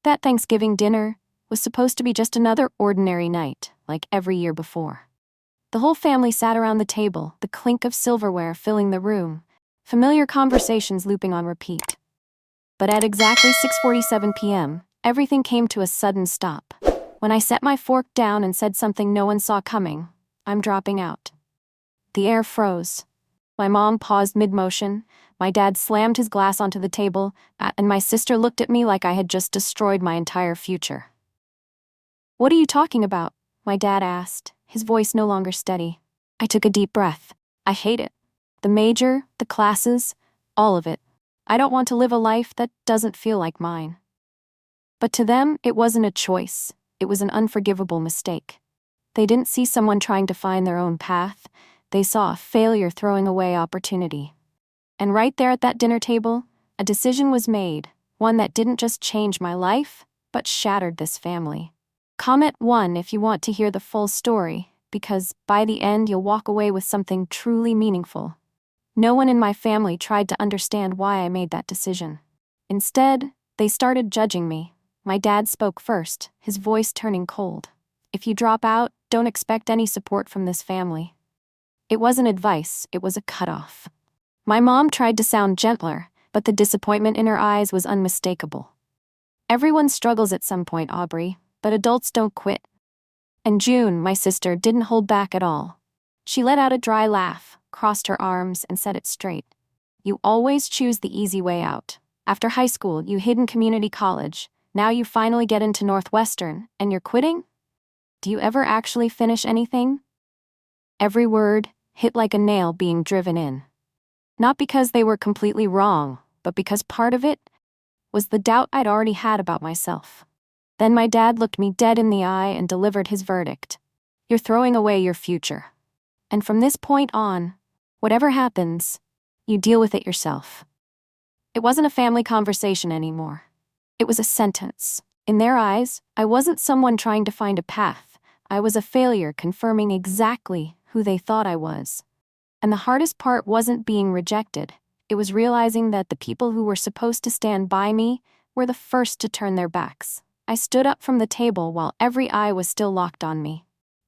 That Thanksgiving dinner was supposed to be just another ordinary night, like every year before. The whole family sat around the table, the clink of silverware filling the room, familiar conversations looping on repeat. But at exactly 6:47 p.m., everything came to a sudden stop. When I set my fork down and said something no one saw coming, "I'm dropping out." The air froze. My mom paused mid-motion, my dad slammed his glass onto the table, and my sister looked at me like I had just destroyed my entire future. "What are you talking about?" my dad asked, his voice no longer steady. I took a deep breath. I hate it. The major, the classes, all of it. I don't want to live a life that doesn't feel like mine. But to them, it wasn't a choice. It was an unforgivable mistake. They didn't see someone trying to find their own path. They saw a failure throwing away opportunity. And right there at that dinner table, a decision was made, one that didn't just change my life, but shattered this family. Comment 1 if you want to hear the full story, because by the end you'll walk away with something truly meaningful. No one in my family tried to understand why I made that decision. Instead, they started judging me. My dad spoke first, his voice turning cold. "If you drop out, don't expect any support from this family." It wasn't advice, it was a cutoff. My mom tried to sound gentler, but the disappointment in her eyes was unmistakable. "Everyone struggles at some point, Aubrey, but adults don't quit." And June, my sister, didn't hold back at all. She let out a dry laugh, crossed her arms, and said it straight. "You always choose the easy way out. After high school, you hid in community college. Now you finally get into Northwestern, and you're quitting? Do you ever actually finish anything?" Every word hit like a nail being driven in. Not because they were completely wrong, but because part of it was the doubt I'd already had about myself. Then my dad looked me dead in the eye and delivered his verdict. "You're throwing away your future. And from this point on, whatever happens, you deal with it yourself." It wasn't a family conversation anymore. It was a sentence. In their eyes, I wasn't someone trying to find a path. I was a failure confirming exactly who they thought I was. And the hardest part wasn't being rejected. It was realizing that the people who were supposed to stand by me were the first to turn their backs. I stood up from the table while every eye was still locked on me.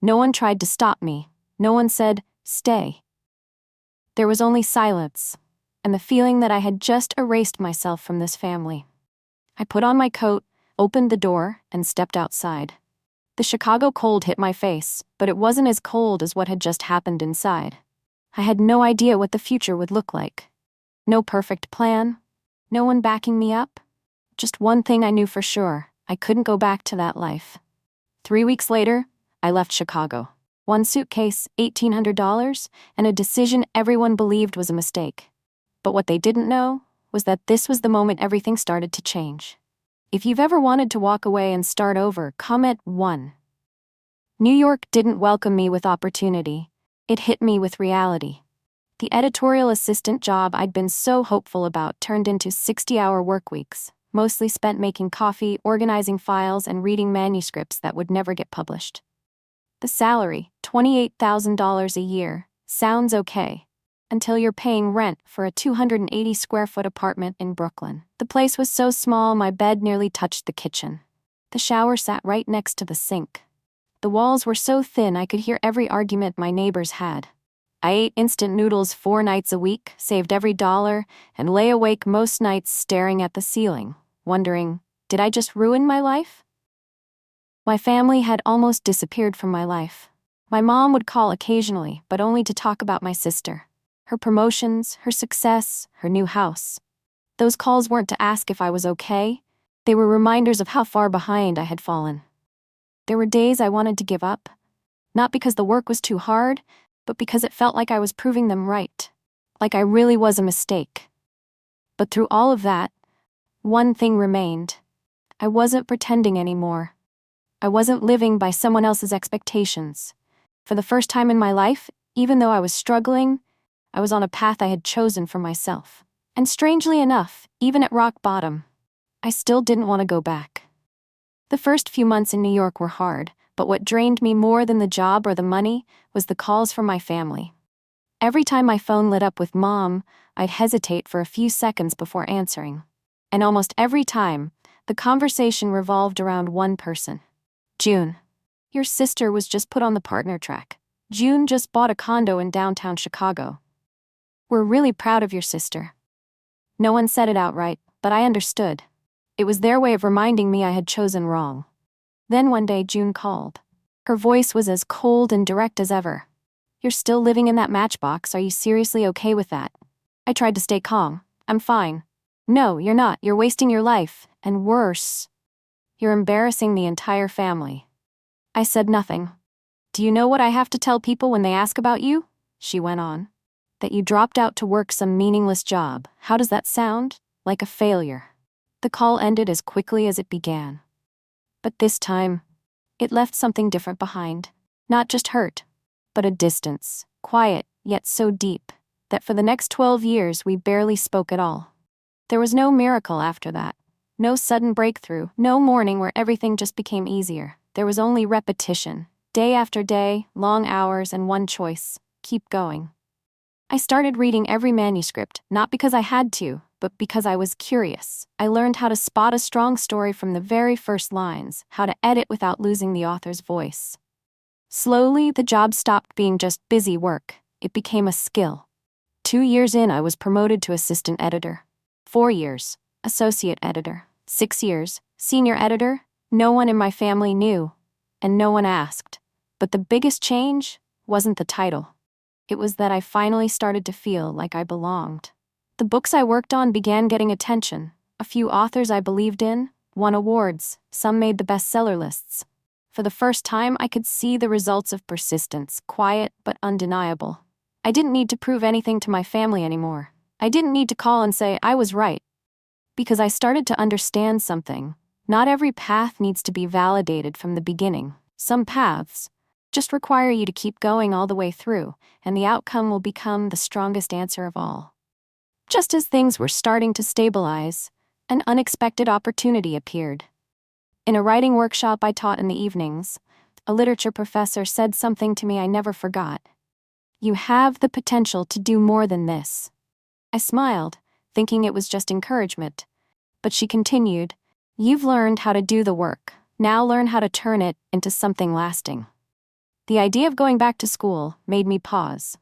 No one tried to stop me. No one said, "Stay." There was only silence, and the feeling that I had just erased myself from this family. I put on my coat, opened the door, and stepped outside. The Chicago cold hit my face, but it wasn't as cold as what had just happened inside. I had no idea what the future would look like. No perfect plan. No one backing me up. Just one thing I knew for sure. I couldn't go back to that life. 3 weeks later, I left Chicago. One suitcase, $1,800, and a decision everyone believed was a mistake. But what they didn't know was that this was the moment everything started to change. If you've ever wanted to walk away and start over, comment 1. New York didn't welcome me with opportunity. It hit me with reality. The editorial assistant job I'd been so hopeful about turned into 60-hour work weeks, mostly spent making coffee, organizing files, and reading manuscripts that would never get published. The salary, $28,000 a year, sounds okay, until you're paying rent for a 280-square-foot apartment in Brooklyn. The place was so small my bed nearly touched the kitchen. The shower sat right next to the sink. The walls were so thin I could hear every argument my neighbors had. I ate instant noodles 4 nights a week, saved every dollar, and lay awake most nights staring at the ceiling, wondering, did I just ruin my life? My family had almost disappeared from my life. My mom would call occasionally, but only to talk about my sister. Her promotions, her success, her new house. Those calls weren't to ask if I was okay. They were reminders of how far behind I had fallen. There were days I wanted to give up. Not because the work was too hard, but because it felt like I was proving them right. Like I really was a mistake. But through all of that, one thing remained. I wasn't pretending anymore. I wasn't living by someone else's expectations. For the first time in my life, even though I was struggling, I was on a path I had chosen for myself. And strangely enough, even at rock bottom, I still didn't want to go back. The first few months in New York were hard, but what drained me more than the job or the money was the calls from my family. Every time my phone lit up with Mom, I'd hesitate for a few seconds before answering. And almost every time, The conversation revolved around one person. June. Your sister was just put on the partner track. June just bought a condo in downtown Chicago. We're really proud of your sister. No one said it outright, but I understood. It was their way of reminding me I had chosen wrong. Then one day June called. Her voice was as cold and direct as ever. You're still living in that matchbox, are you seriously okay with that? I tried to stay calm. I'm fine. No, you're not, you're wasting your life, and worse. You're embarrassing the entire family. I said nothing. Do you know what I have to tell people when they ask about you? She went on. That you dropped out to work some meaningless job. How does that sound? Like a failure. The call ended as quickly as it began. But this time, it left something different behind. Not just hurt, but a distance, quiet, yet so deep, that for the next 12 years we barely spoke at all. There was no miracle after that. No sudden breakthrough, no morning where everything just became easier. There was only repetition, day after day, long hours, and one choice: keep going. I started reading every manuscript, not because I had to, but because I was curious. I learned how to spot a strong story from the very first lines, how to edit without losing the author's voice. Slowly, the job stopped being just busy work. It became a skill. 2 years in, I was promoted to assistant editor. 4 years, associate editor. 6 years, senior editor. No one in my family knew, and no one asked. But the biggest change wasn't the title. It was that I finally started to feel like I belonged. The books I worked on began getting attention. A few authors I believed in won awards. Some made the bestseller lists. For the first time, I could see the results of persistence, quiet but undeniable. I didn't need to prove anything to my family anymore. I didn't need to call and say I was right. Because I started to understand something. Not every path needs to be validated from the beginning. Some paths just require you to keep going all the way through, and the outcome will become the strongest answer of all. Just as things were starting to stabilize, an unexpected opportunity appeared. In a writing workshop I taught in the evenings, a literature professor said something to me I never forgot. You have the potential to do more than this. I smiled, thinking it was just encouragement. But she continued, you've learned how to do the work. Now learn how to turn it into something lasting. The idea of going back to school made me pause.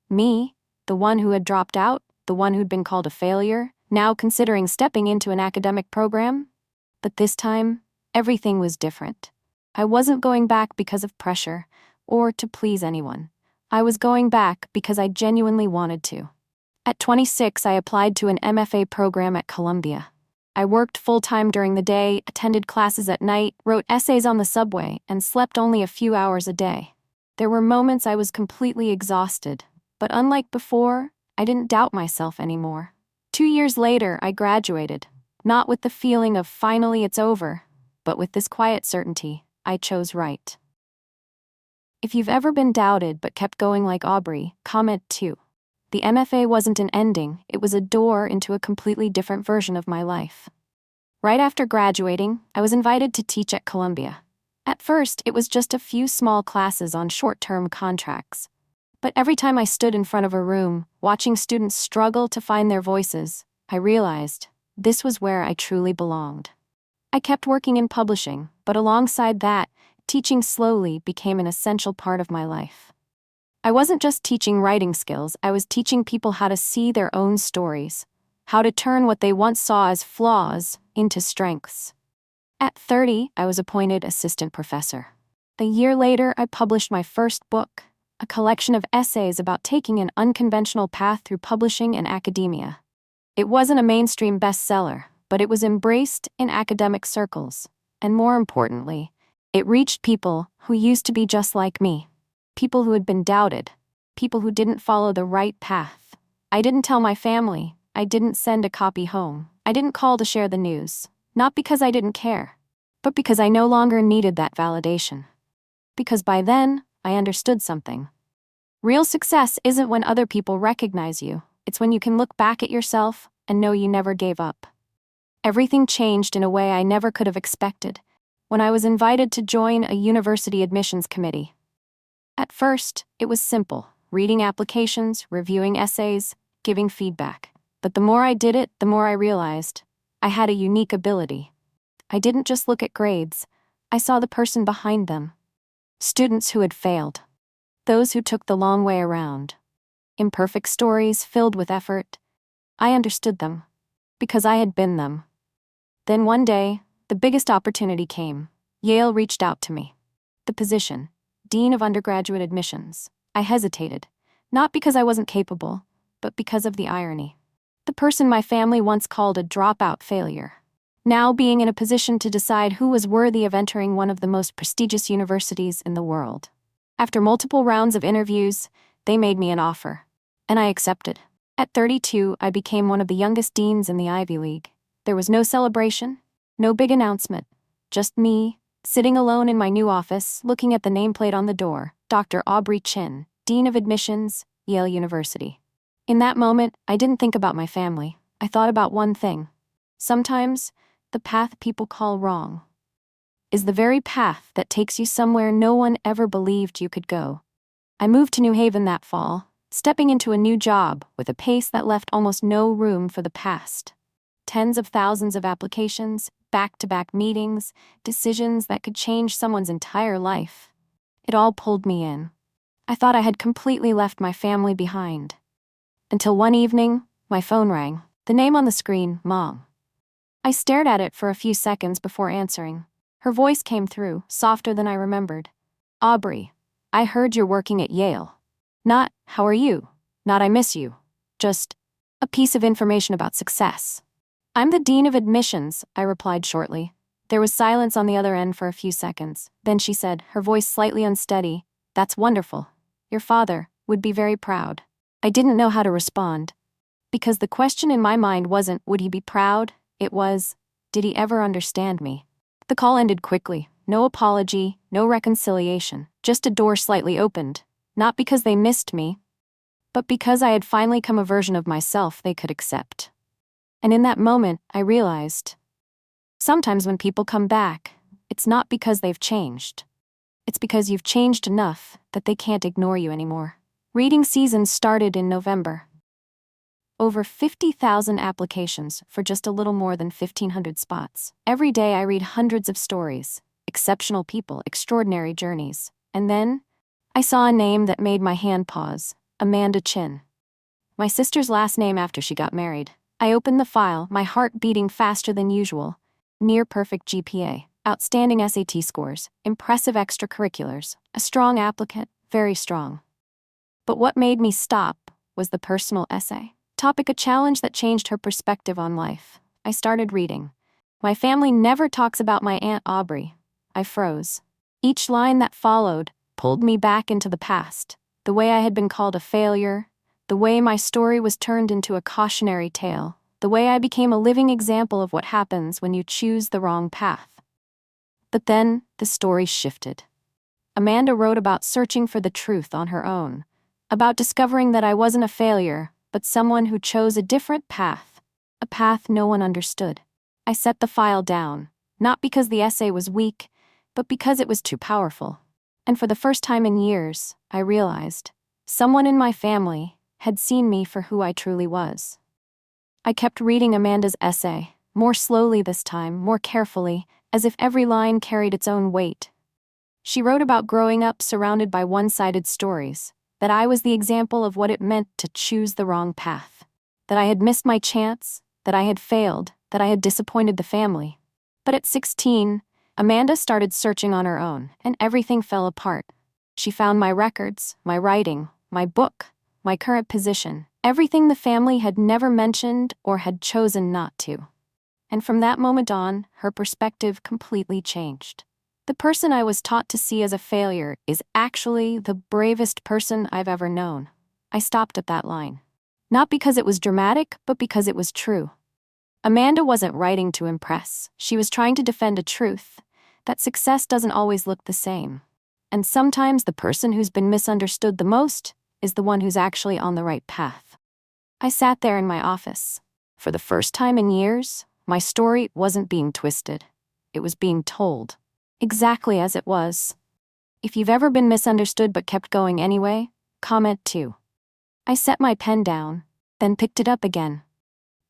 Me, the one who had dropped out, the one who'd been called a failure, now considering stepping into an academic program? But this time, everything was different. I wasn't going back because of pressure, or to please anyone. I was going back because I genuinely wanted to. At 26, I applied to an MFA program at Columbia. I worked full-time during the day, attended classes at night, wrote essays on the subway, and slept only a few hours a day. There were moments I was completely exhausted, but unlike before, I didn't doubt myself anymore. 2 years later, I graduated, not with the feeling of finally it's over, but with this quiet certainty: I chose right. If you've ever been doubted but kept going like Aubrey, comment 2. The MFA wasn't an ending, it was a door into a completely different version of my life. Right after graduating, I was invited to teach at Columbia. At first, it was just a few small classes on short-term contracts. But every time I stood in front of a room, watching students struggle to find their voices, I realized this was where I truly belonged. I kept working in publishing, but alongside that, teaching slowly became an essential part of my life. I wasn't just teaching writing skills, I was teaching people how to see their own stories, how to turn what they once saw as flaws into strengths. At 30, I was appointed assistant professor. A year later, I published my first book, a collection of essays about taking an unconventional path through publishing and academia. It wasn't a mainstream bestseller, but it was embraced in academic circles. And more importantly, it reached people who used to be just like me. People who had been doubted. People who didn't follow the right path. I didn't tell my family. I didn't send a copy home. I didn't call to share the news. Not because I didn't care, but because I no longer needed that validation. Because by then, I understood something. Real success isn't when other people recognize you. It's when you can look back at yourself and know you never gave up. Everything changed in a way I never could have expected when I was invited to join a university admissions committee. At first, it was simple: reading applications, reviewing essays, giving feedback. But the more I did it, the more I realized I had a unique ability. I didn't just look at grades, I saw the person behind them. Students who had failed. Those who took the long way around. Imperfect stories filled with effort. I understood them. Because I had been them. Then one day, the biggest opportunity came. Yale reached out to me. The position, Dean of Undergraduate Admissions. I hesitated. Not because I wasn't capable, but because of the irony. The person my family once called a dropout failure. Now being in a position to decide who was worthy of entering one of the most prestigious universities in the world. After multiple rounds of interviews, they made me an offer. And I accepted. At 32, I became one of the youngest deans in the Ivy League. There was no celebration, no big announcement. Just me, sitting alone in my new office, looking at the nameplate on the door, Dr. Aubrey Chin, Dean of Admissions, Yale University. In that moment, I didn't think about my family. I thought about one thing. Sometimes, the path people call wrong is the very path that takes you somewhere no one ever believed you could go. I moved to New Haven that fall, stepping into a new job with a pace that left almost no room for the past. Tens of thousands of applications, back-to-back meetings, decisions that could change someone's entire life. It all pulled me in. I thought I had completely left my family behind. Until one evening, my phone rang. The name on the screen, Mom. I stared at it for a few seconds before answering. Her voice came through, softer than I remembered. Aubrey, I heard you're working at Yale. Not, how are you? Not, I miss you. Just a piece of information about success. I'm the Dean of Admissions, I replied shortly. There was silence on the other end for a few seconds. Then she said, her voice slightly unsteady, that's wonderful. Your father would be very proud. I didn't know how to respond. Because the question in my mind wasn't, would he be proud? It was, did he ever understand me? The call ended quickly. No apology, no reconciliation, just a door slightly opened. Not because they missed me, but because I had finally come a version of myself they could accept. And in that moment, I realized, sometimes when people come back, it's not because they've changed. It's because you've changed enough that they can't ignore you anymore. Reading season started in November. Over 50,000 applications for just a little more than 1,500 spots. Every day I read hundreds of stories, exceptional people, extraordinary journeys. And then, I saw a name that made my hand pause, Amanda Chin. My sister's last name after she got married. I opened the file, my heart beating faster than usual. Near perfect GPA, outstanding SAT scores, impressive extracurriculars, a strong applicant, very strong. But what made me stop was the personal essay. Topic: a challenge that changed her perspective on life. I started reading. My family never talks about my Aunt Aubrey. I froze. Each line that followed pulled me back into the past. The way I had been called a failure, the way my story was turned into a cautionary tale, the way I became a living example of what happens when you choose the wrong path. But then, the story shifted. Amanda wrote about searching for the truth on her own, about discovering that I wasn't a failure, but someone who chose a different path, a path no one understood. I set the file down, not because the essay was weak, but because it was too powerful. And for the first time in years, I realized, someone in my family had seen me for who I truly was. I kept reading Amanda's essay, more slowly this time, more carefully, as if every line carried its own weight. She wrote about growing up surrounded by one-sided stories, that I was the example of what it meant to choose the wrong path, that I had missed my chance, that I had failed, that I had disappointed the family. But at 16, Amanda started searching on her own, and everything fell apart. She found my records, my writing, my book, my current position, everything the family had never mentioned or had chosen not to. And from that moment on, her perspective completely changed. The person I was taught to see as a failure is actually the bravest person I've ever known. I stopped at that line. Not because it was dramatic, but because it was true. Amanda wasn't writing to impress. She was trying to defend a truth, that success doesn't always look the same. And sometimes the person who's been misunderstood the most is the one who's actually on the right path. I sat there in my office. For the first time in years, my story wasn't being twisted. It was being told. Exactly as it was. If you've ever been misunderstood but kept going anyway, comment too. I set my pen down, then picked it up again.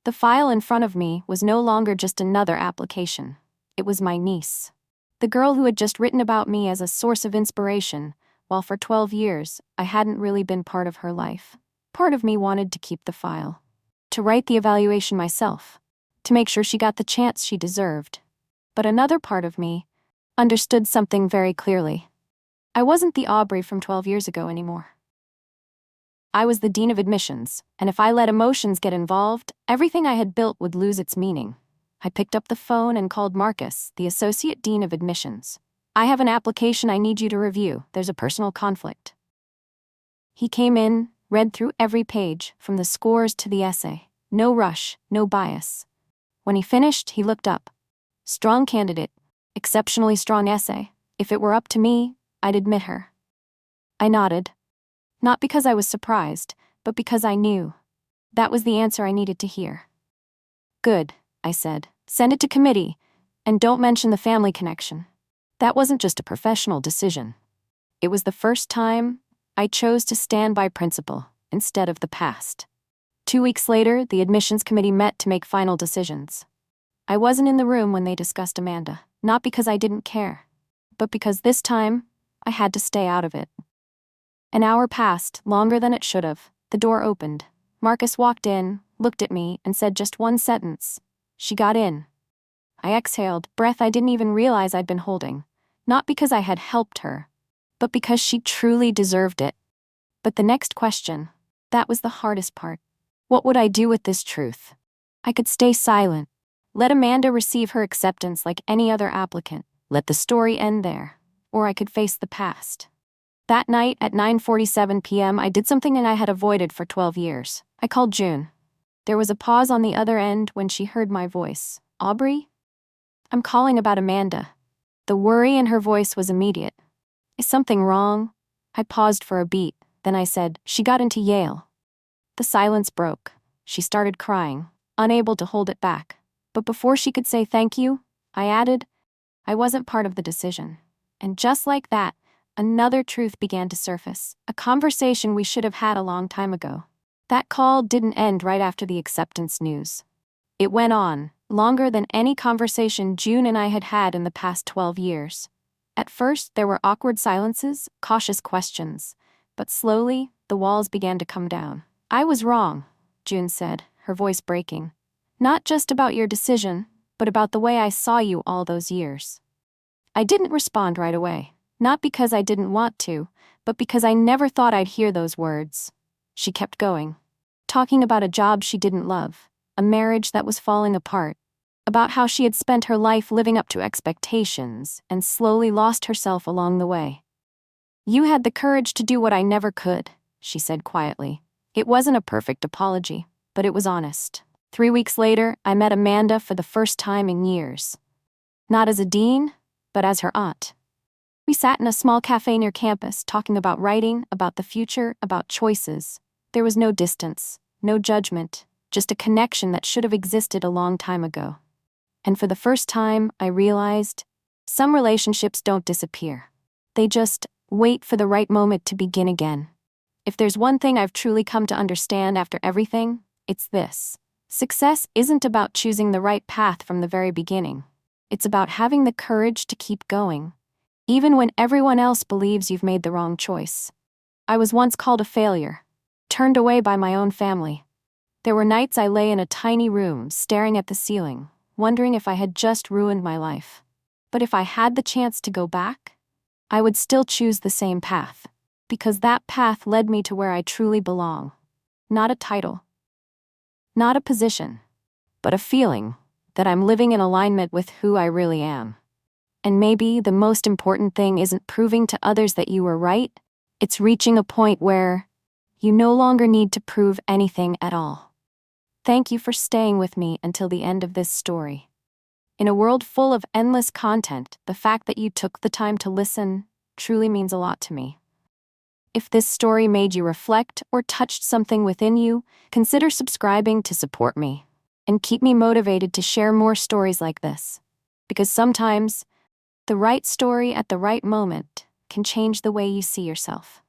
The file in front of me was no longer just another application. It was my niece. The girl who had just written about me as a source of inspiration, while for 12 years, I hadn't really been part of her life. Part of me wanted to keep the file, to write the evaluation myself, to make sure she got the chance she deserved. But another part of me understood something very clearly. I wasn't the Aubrey from 12 years ago anymore. I was the dean of admissions, and if I let emotions get involved, everything I had built would lose its meaning. I picked up the phone and called Marcus, the associate dean of admissions. "I have an application I need you to review. There's a personal conflict." He came in, read through every page, from the scores to the essay. No rush, no bias. When he finished, he looked up. "Strong candidate. Exceptionally strong essay. If it were up to me, I'd admit her." I nodded. Not because I was surprised, but because I knew. That was the answer I needed to hear. "Good," I said. "Send it to committee, and don't mention the family connection." That wasn't just a professional decision. It was the first time I chose to stand by principle instead of the past. 2 weeks later, the admissions committee met to make final decisions. I wasn't in the room when they discussed Amanda, not because I didn't care, but because this time, I had to stay out of it. An hour passed, longer than it should have. The door opened. Marcus walked in, looked at me, and said just one sentence. "She got in." I exhaled, breath I didn't even realize I'd been holding. Not because I had helped her, but because she truly deserved it. But the next question, that was the hardest part. What would I do with this truth? I could stay silent, let Amanda receive her acceptance like any other applicant, let the story end there, or I could face the past. That night at 9:47 p.m., I did something that I had avoided for 12 years. I called June. There was a pause on the other end when she heard my voice. "Aubrey? I'm calling about Amanda." The worry in her voice was immediate. "Is something wrong?" I paused for a beat, then I said, "She got into Yale." The silence broke. She started crying, unable to hold it back. But before she could say thank you, I added, "I wasn't part of the decision." And just like that, another truth began to surface, a conversation we should have had a long time ago. That call didn't end right after the acceptance news. It went on, longer than any conversation June and I had had in the past 12 years. At first, there were awkward silences, cautious questions, but slowly, the walls began to come down. "I was wrong," June said, her voice breaking. "Not just about your decision, but about the way I saw you all those years." I didn't respond right away. Not because I didn't want to, but because I never thought I'd hear those words. She kept going, talking about a job she didn't love, a marriage that was falling apart, about how she had spent her life living up to expectations and slowly lost herself along the way. "You had the courage to do what I never could," she said quietly. It wasn't a perfect apology, but it was honest. 3 weeks later, I met Amanda for the first time in years. Not as a dean, but as her aunt. We sat in a small cafe near campus, talking about writing, about the future, about choices. There was no distance, no judgment, just a connection that should have existed a long time ago. And for the first time, I realized, some relationships don't disappear. They just wait for the right moment to begin again. If there's one thing I've truly come to understand after everything, it's this. Success isn't about choosing the right path from the very beginning. It's about having the courage to keep going, even when everyone else believes you've made the wrong choice. I was once called a failure, turned away by my own family. There were nights I lay in a tiny room, staring at the ceiling, wondering if I had just ruined my life. But if I had the chance to go back, I would still choose the same path, because that path led me to where I truly belong. Not a title, not a position, but a feeling that I'm living in alignment with who I really am. And maybe the most important thing isn't proving to others that you were right, it's reaching a point where you no longer need to prove anything at all. Thank you for staying with me until the end of this story. In a world full of endless content, the fact that you took the time to listen truly means a lot to me. If this story made you reflect or touched something within you, consider subscribing to support me and keep me motivated to share more stories like this. Because sometimes, the right story at the right moment can change the way you see yourself.